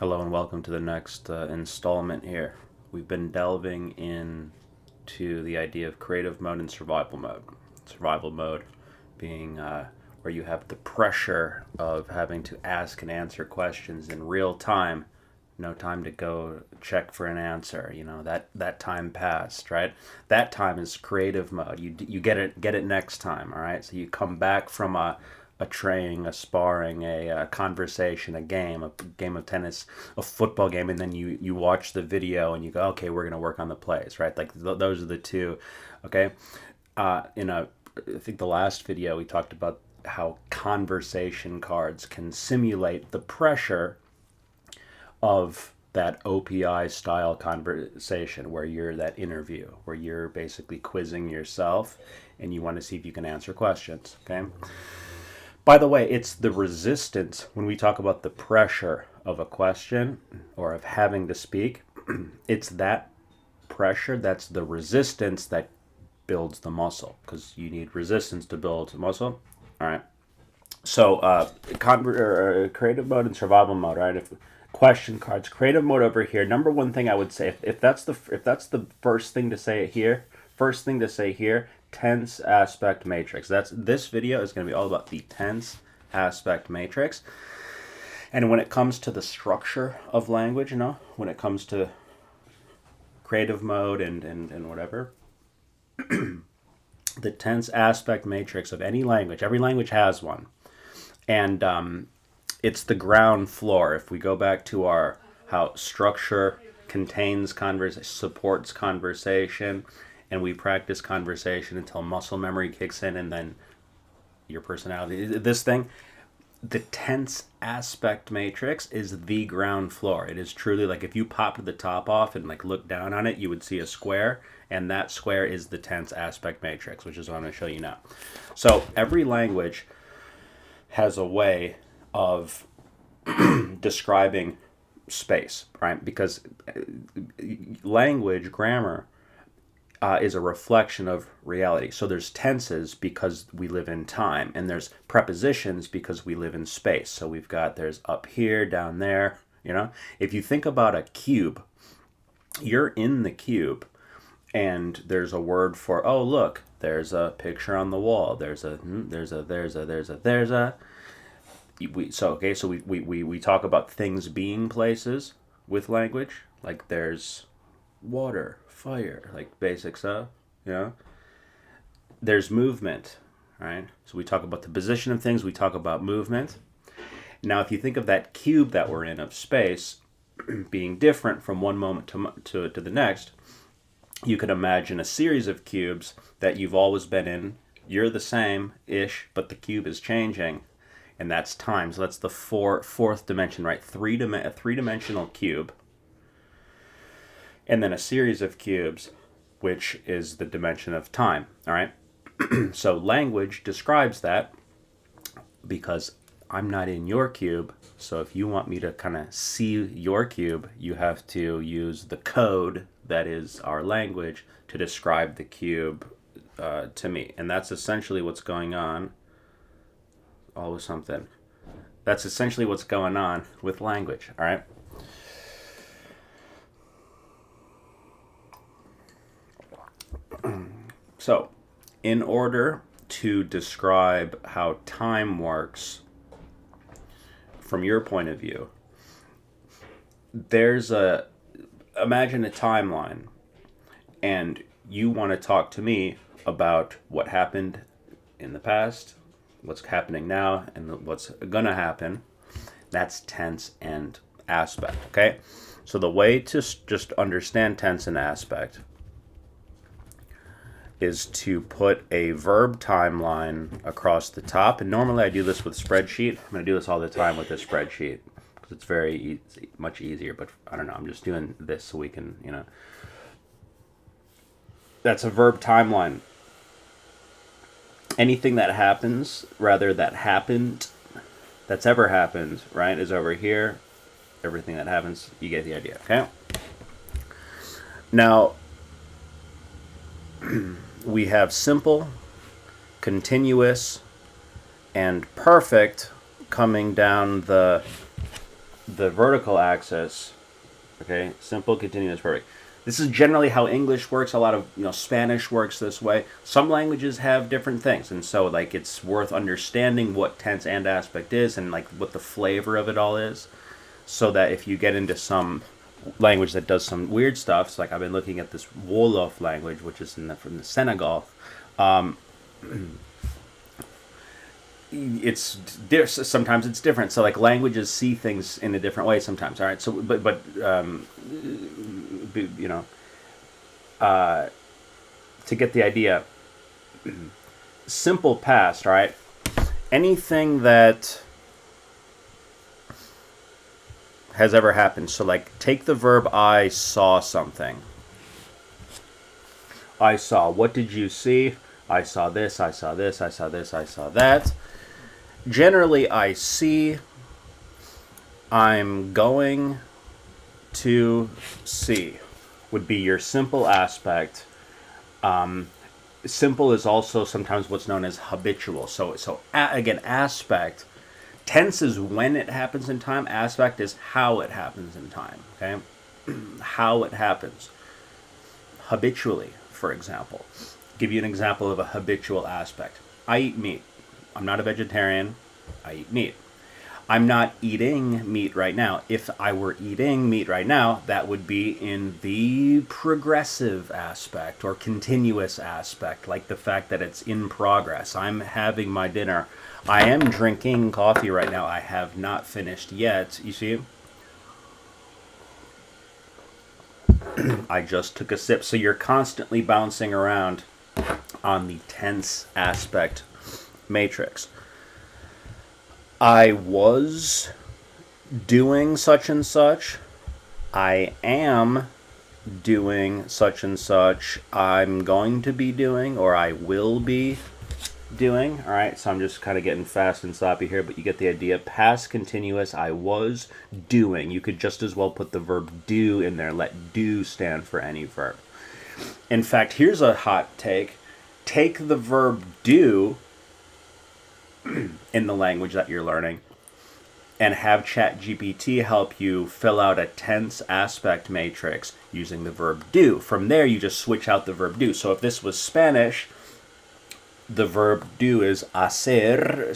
Hello and welcome to the next installment here. We've been delving into the idea of creative mode and survival mode. Survival mode being where you have the pressure of having to ask and answer questions in real time. No time to go check for an answer. You know that time passed, right? That time is creative mode. You get it next time. All right. So you come back from a training, a sparring, a conversation, a game of tennis, a football game, and then you watch the video and you go, okay, we're gonna work on the plays, right? Like those are the two. Okay. I think the last video we talked about how conversation cards can simulate the pressure of that OPI style conversation where you're that interview, where you're basically quizzing yourself and you want to see if you can answer questions. Okay. By the way, it's the resistance when we talk about the pressure of a question or of having to speak. It's that pressure, that's the resistance that builds the muscle because you need resistance to build muscle. All right. So, creative mode and survival mode, right? If question cards, creative mode over here. Number one thing I would say, if that's the first thing to say here, tense aspect matrix. This video is going to be all about the tense aspect matrix. And when it comes to the structure of language, when it comes to creative mode and whatever, the tense aspect matrix of any language, every language has one. And it's the ground floor. If we go back to how structure contains conversation, supports conversation, and we practice conversation until muscle memory kicks in, and then your personality. This thing, the tense aspect matrix is the ground floor. It is truly like if you popped the top off and like look down on it, you would see a square, and that square is the tense aspect matrix, which is what I'm going to show you now. So every language has a way of describing space, right? Because language, grammar, is a reflection of reality. So there's tenses because we live in time, and there's prepositions because we live in space. So there's up here, down there, If you think about a cube, you're in the cube, and there's a word for, oh, look, there's a picture on the wall. So we talk about things being places with language, like there's water, fire, like basic stuff, There's movement, right? So we talk about the position of things, we talk about movement. Now, if you think of that cube that we're in of space being different from one moment to the next, you could imagine a series of cubes that you've always been in. You're the same-ish, but the cube is changing, and that's time. So that's the fourth dimension, right? A three-dimensional cube, and then a series of cubes, which is the dimension of time, all right? So language describes that because I'm not in your cube, so if you want me to kind of see your cube, you have to use the code that is our language to describe the cube to me. And that's essentially what's going on. Always something. That's essentially what's going on with language, all right? So, in order to describe how time works from your point of view, imagine a timeline, and you want to talk to me about what happened in the past, what's happening now, and what's going to happen. That's tense and aspect, okay? So the way to just understand tense and aspect is to put a verb timeline across the top. And normally I do this with spreadsheet. I'm going to do this all the time with this spreadsheet because it's very easy, much easier. But I don't know, I'm just doing this so we can, That's a verb timeline. Anything that happens, that happened, that's ever happened, right, is over here. Everything that happens, you get the idea, okay? Now, we have simple, continuous, and perfect coming down the the vertical axis, okay, simple, continuous, perfect. This is generally how English works. A lot of Spanish works this way. Some languages have different things, and so like it's worth understanding what tense and aspect is and like what the flavor of it all is, so that if you get into some language that does some weird stuff, so like I've been looking at this Wolof language, which is from the Senegal. It's sometimes it's different. So like languages see things in a different way sometimes. All right. So you know to get the idea, simple past. All right. Anything that has ever happened. So like take the verb I saw something. I saw. What did you see? I saw this. I saw this. I saw this. I saw that. Generally, I see, I'm going to see would be your simple aspect. Simple is also sometimes what's known as habitual. So again, aspect. Tense is when it happens in time. Aspect is how it happens in time. Okay, how it happens. Habitually, for example. Give you an example of a habitual aspect. I eat meat. I'm not a vegetarian. I eat meat. I'm not eating meat right now. If I were eating meat right now, that would be in the progressive aspect or continuous aspect, like the fact that it's in progress. I'm having my dinner. I am drinking coffee right now. I have not finished yet. You see? I just took a sip. So you're constantly bouncing around on the tense aspect matrix. I was doing such and such. I am doing such and such. I'm going to be doing, or I will be doing. All right, so I'm just kind of getting fast and sloppy here, but you get the idea. Past continuous, I was doing. You could just as well put the verb do in there. Let do stand for any verb. In fact, here's a hot take. Take the verb do in the language that you're learning and have ChatGPT help you fill out a tense aspect matrix using the verb do. From there, you just switch out the verb do. So if this was Spanish, the verb do is hacer,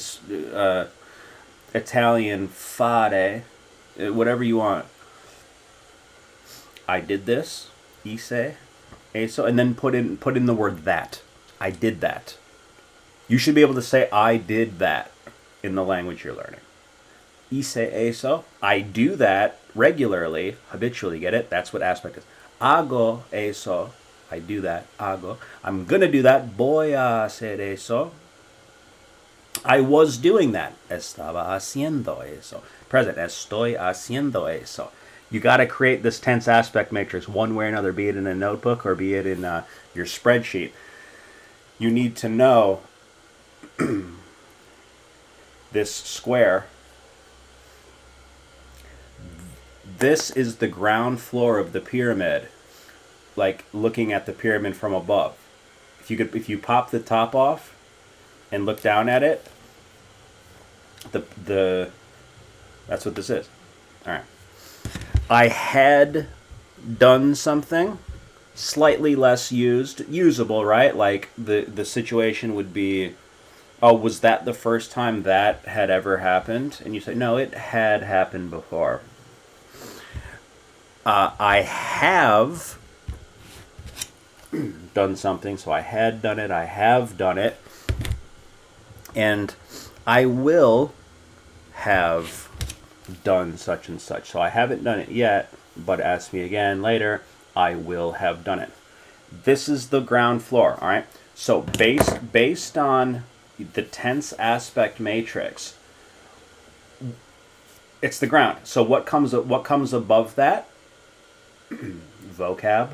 Italian fare, whatever you want. I did this, hice, eso, and then put in the word that. I did that. You should be able to say I did that in the language you're learning. Hice eso. I do that regularly, habitually. Get it? That's what aspect is. Hago eso. I do that. Hago. I'm gonna do that. Voy a hacer eso. I was doing that. Estaba haciendo eso. Present. Estoy haciendo eso. You got to create this tense aspect matrix one way or another, be it in a notebook or be it in your spreadsheet. You need to know this square. This is the ground floor of the pyramid, like looking at the pyramid from above. If you pop the top off and look down at it, that's what this is. All right. I had done something slightly less usable, right? Like the situation would be, oh, was that the first time that had ever happened? And you say, no, it had happened before. I have done something, so I had done it, I have done it, and I will have done such and such. So I haven't done it yet, but ask me again later, I will have done it. This is the ground floor, all right? So based on the tense aspect matrix, it's the ground. So what comes above that? Vocab.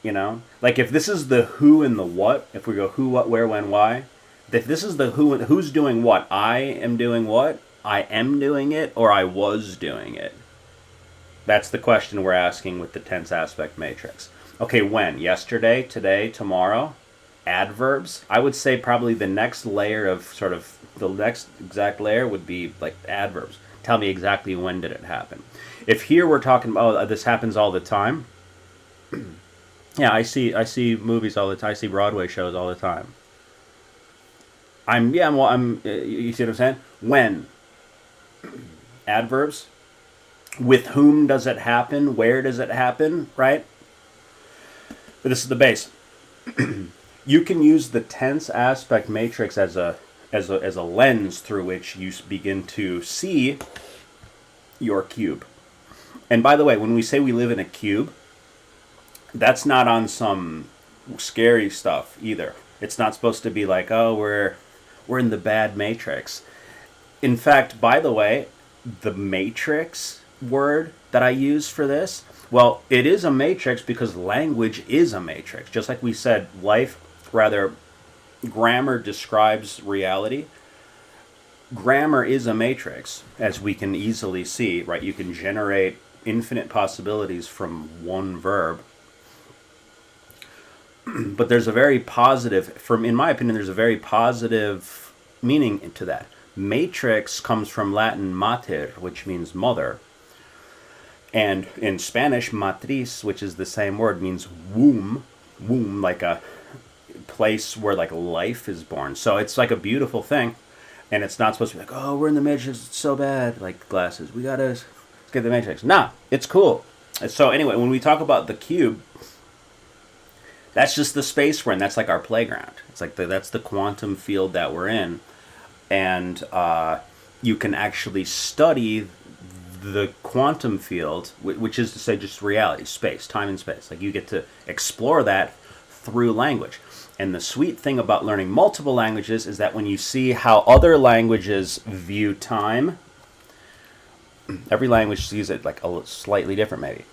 You know? Like if this is the who and the what, if we go who, what, where, when, why, if this is the who, who's doing what? I am doing what? I am doing it, or I was doing it? That's the question we're asking with the tense aspect matrix. Okay, when? Yesterday, today, tomorrow? Adverbs? I would say probably the next layer of the next exact layer would be like adverbs. Tell me exactly when did it happen. If here we're talking about, oh, this happens all the time. Yeah, I see movies all the time. I see Broadway shows all the time. You see what I'm saying? When adverbs, with whom does it happen? Where does it happen? Right? But this is the base. You can use the tense aspect matrix as a lens through which you begin to see your cube. And by the way, when we say we live in a cube, that's not on some scary stuff either. It's not supposed to be like, oh, we're in the bad matrix. In fact, by the way, the matrix word that I use for this, well, it is a matrix because language is a matrix. Just like we said, grammar describes reality. Grammar is a matrix, as we can easily see, right? You can generate infinite possibilities from one verb. But there's a very positive, in my opinion, there's a very positive meaning to that. Matrix comes from Latin mater, which means mother. And in Spanish, matriz, which is the same word, means womb, like a place where like life is born. So it's like a beautiful thing. And it's not supposed to be like, oh, we're in the matrix, it's so bad, like glasses. Let's get the matrix. Nah, it's cool. So anyway, when we talk about the cube, that's just the space we're in. That's like our playground. It's like that's the quantum field that we're in. And you can actually study the quantum field, which is to say just reality, space, time and space. Like you get to explore that through language. And the sweet thing about learning multiple languages is that when you see how other languages view time, every language sees it like a slightly different maybe.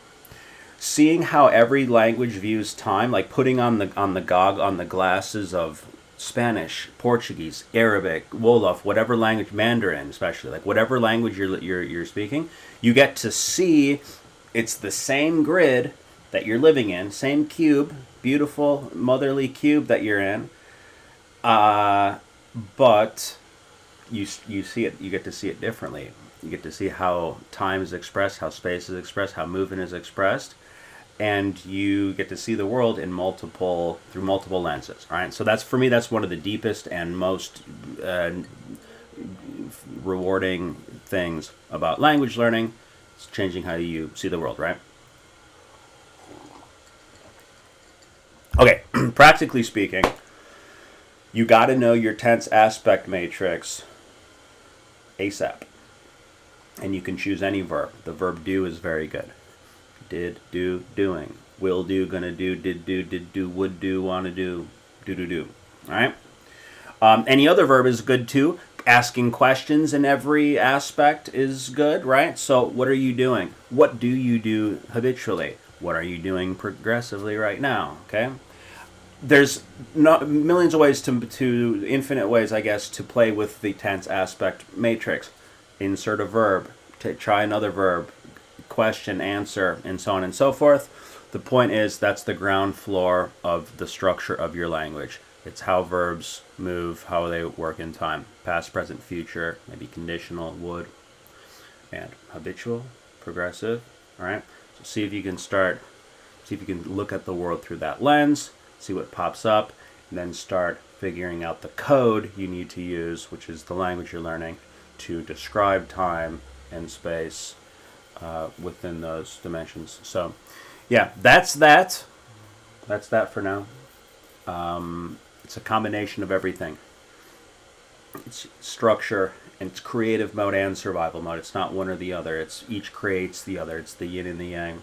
Seeing how every language views time, like putting on the glasses of Spanish, Portuguese, Arabic, Wolof, whatever language, Mandarin especially, like whatever language you're speaking, you get to see it's the same grid that you're living in, same cube, beautiful motherly cube that you're in, but you see it, you get to see it differently. You get to see how time is expressed, how space is expressed, how movement is expressed, and you get to see the world through multiple lenses. Right? So that's, for me, that's one of the deepest and most rewarding things about language learning. It's changing how you see the world, right? Okay, practically speaking, you got to know your tense aspect matrix ASAP. And you can choose any verb. The verb do is very good. Did, do, doing. Will do, gonna do, did do, would do, wanna do, do. All right? Any other verb is good too. Asking questions in every aspect is good, right? So what are you doing? What do you do habitually? What are you doing progressively right now? Okay? There's millions of ways to infinite ways, I guess, to play with the tense aspect matrix. Insert a verb, try another verb, question, answer, and so on and so forth. The point is that's the ground floor of the structure of your language. It's how verbs move, how they work in time. Past, present, future, maybe conditional, would, and habitual, progressive. All right? So see if you can look at the world through that lens, see what pops up, and then start figuring out the code you need to use, which is the language you're learning, to describe time and space within those dimensions. So, yeah, that's that. That's that for now. It's a combination of everything. It's structure, and it's creative mode and survival mode. It's not one or the other. It's each creates the other. It's the yin and the yang.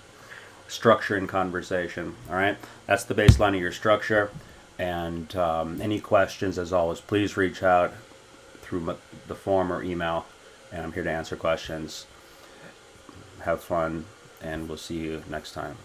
Structure and conversation. All right, that's the baseline of your structure. And any questions, as always, please reach out through the form or email, and I'm here to answer questions. Have fun, and we'll see you next time.